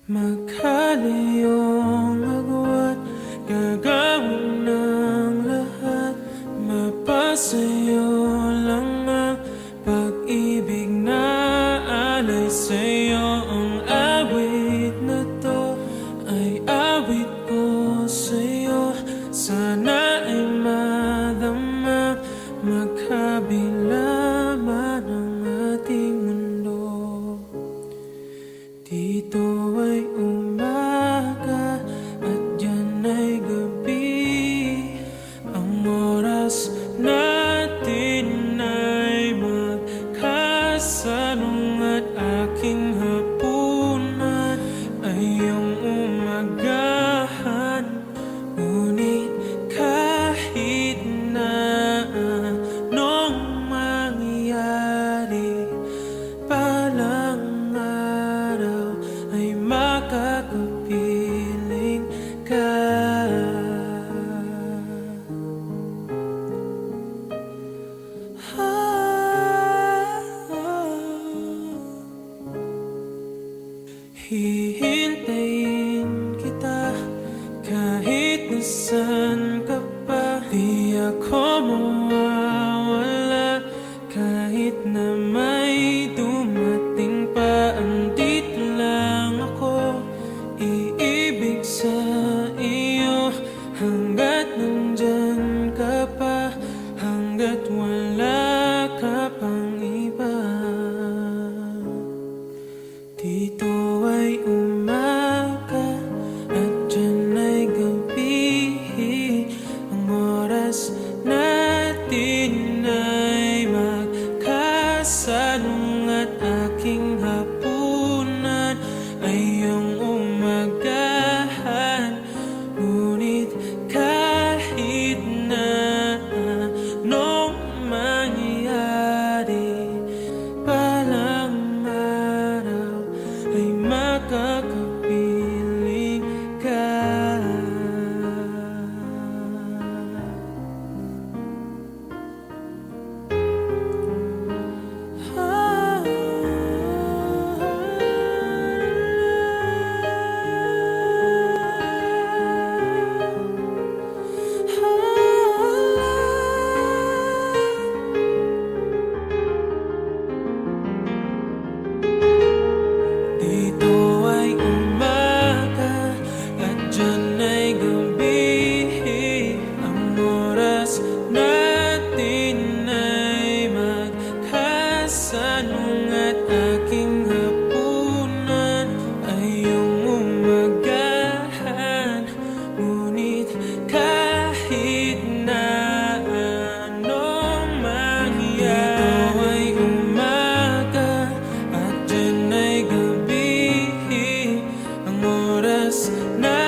Magkalayong agwat, gagawin ng lahat. Mapasayo lang ang pag-ibig na alay sa'yo. Ang awit na to ay awit ko sa'yo. Sana ay madama magkabila man ang ating mundo. Dito ay umaga at dyan ay gabi. Ang oras natin ay magkasalung at aking hapunan ay iyong umagahan. Ngunit kahit na anong mangyari, palang araw ay makakapiling ka. Hihintayin kita kahit nasan ka pa. Di ako mawawala kahit na may dumating pa. Andito lang ako, iibig sa iyo hanggat nandyan ka pa, hanggat wala ka pang iba. Dito ay umaga at dyan ay gabi. Ang oras natin ay magkasalung at aking hapunan ay iyong umagahan. Ngunit kahit na anong mangyari, palang araw ay makakapiling ka. Dito ay umaga at dyan ay gabi. Ang oras natin ay magkasalung at aking hapunan ay iyong umagahan. Ngunit kahit na anong mangyari, dito ay umaga at dyan ay gabi. Ang oras na